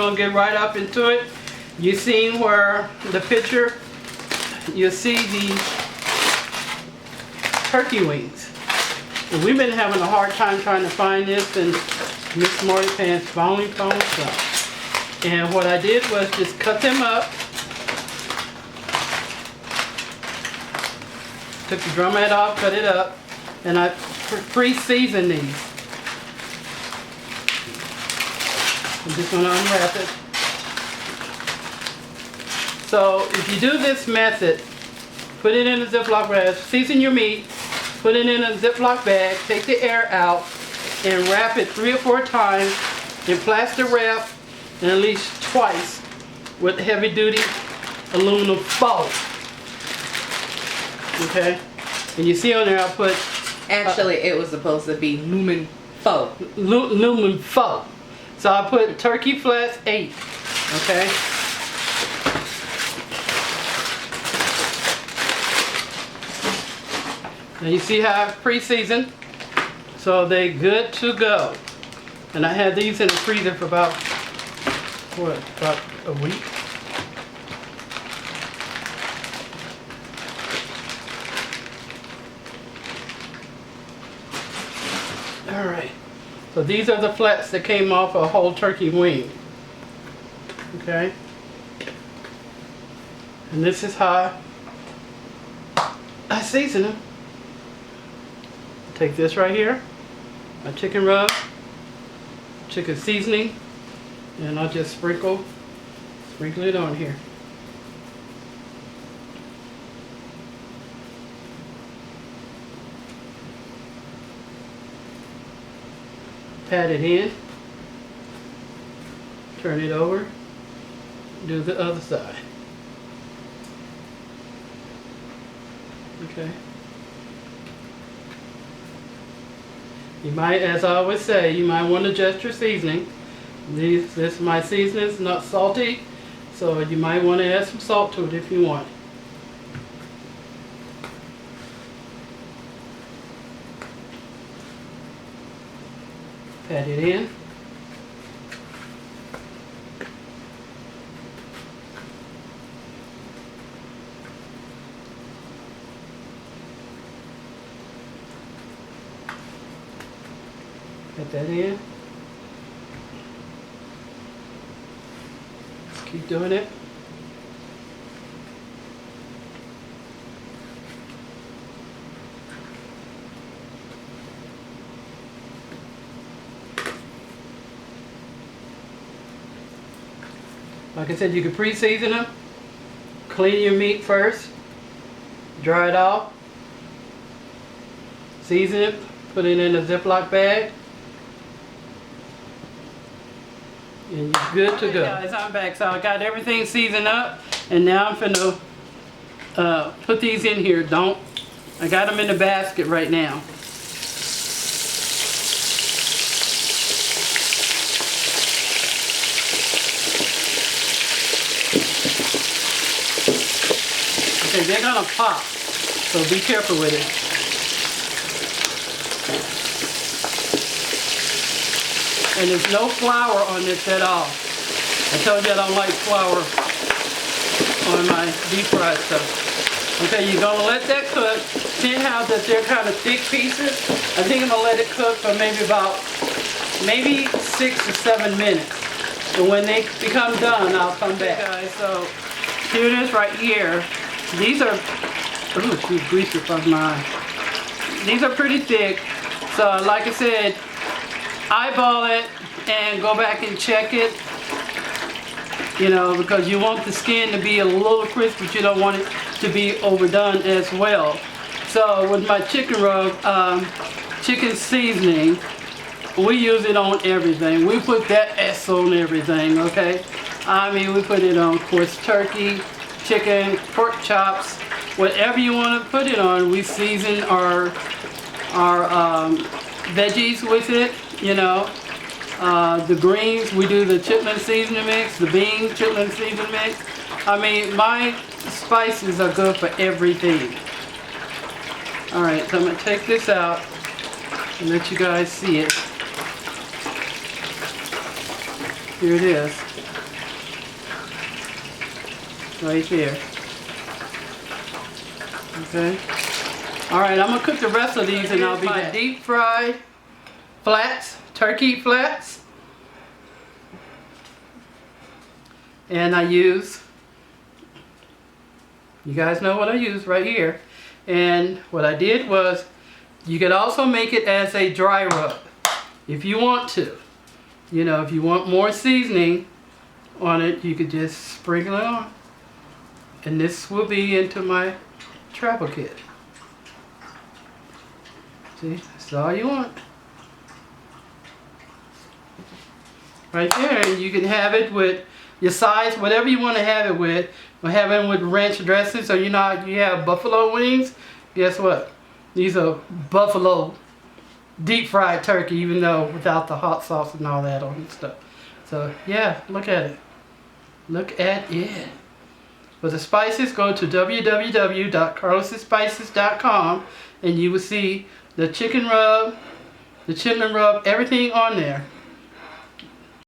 gonna get right up into it. You seen where the picture, you see the turkey wings. And we've been having a hard time trying to find this, and Miss Marty Pan's finally found some. And what I did was just cut them up. Took the drumhead off, cut it up, and I pre-seasoned these. I'm just going to unwrap it. So if you do this method, put it in a Ziploc bag, season your meat, put it in a Ziploc bag, take the air out, and wrap it 3 or 4 times in plastic wrap, and at least twice with heavy duty aluminum foil. Okay? And you see on there I put... Actually, it was supposed to be lumen foil. Lumen foil. So I put turkey flats 8. Okay? Now you see how I've pre-seasoned, so they good to go. And I had these in the freezer for about, what, about a week? Alright, so these are the flats that came off a whole turkey wing. Okay? And this is how I season them. Take this right here, my chicken rub, chicken seasoning, and I'll just sprinkle it on here. Pat it in, turn it over, do the other side. Okay. You might, as I always say, you might want to adjust your seasoning. This my seasoning is not salty, so you might want to add some salt to it if you want. Pat it in. Put that in. Just keep doing it. Like I said, you can pre-season them. Clean your meat first. Dry it off. Season it. Put it in a Ziploc bag. And you're good to go. Hey guys, I'm back. So I got everything seasoned up, and now I'm finna put these in here. I got them in the basket right now. Okay, they're gonna pop, so be careful with it. And there's no flour on this at all. I told you I don't like flour on my deep fried stuff. Okay, you're gonna let that cook. See how that they're kind of thick pieces? I think I'm gonna let it cook for maybe 6 or 7 minutes. And when they become done, I'll come back. Okay, guys, so here it is right here. These are, ooh, she's greasy from my eye. These are pretty thick. So like I said, eyeball it and go back and check it, you know, because you want the skin to be a little crisp, but you don't want it to be overdone as well. So with my chicken rub, chicken seasoning, we use it on everything. We put that S on everything, okay? I mean, we put it on, of course, turkey, chicken, pork chops, whatever you want to put it on. We season our veggies with it, you know. The greens, we do the chitlin seasoning mix, the bean chitlin seasoning mix. I mean, my spices are good for everything. Alright, so I'm going to take this out and let you guys see it. Here it is. right there. Okay. All right, I'm gonna cook the rest of these, and I'll be my deep fried flats, turkey flats. And I use, you guys know what I use right here. And what I did was, you could also make it as a dry rub if you want to. You know, if you want more seasoning on it, you could just sprinkle it on. And this will be into my travel kit. See, that's all you want. Right there, and you can have it with your size, whatever you want to have it with. We'll have it with ranch dressing. So you know how you have buffalo wings? Guess what? These are buffalo deep fried turkey, even though without the hot sauce and all that on and stuff. So yeah, look at it. Look at it. For the spices, go to www.carlissspices.com and you will see the chicken rub, the chitlin rub, everything on there.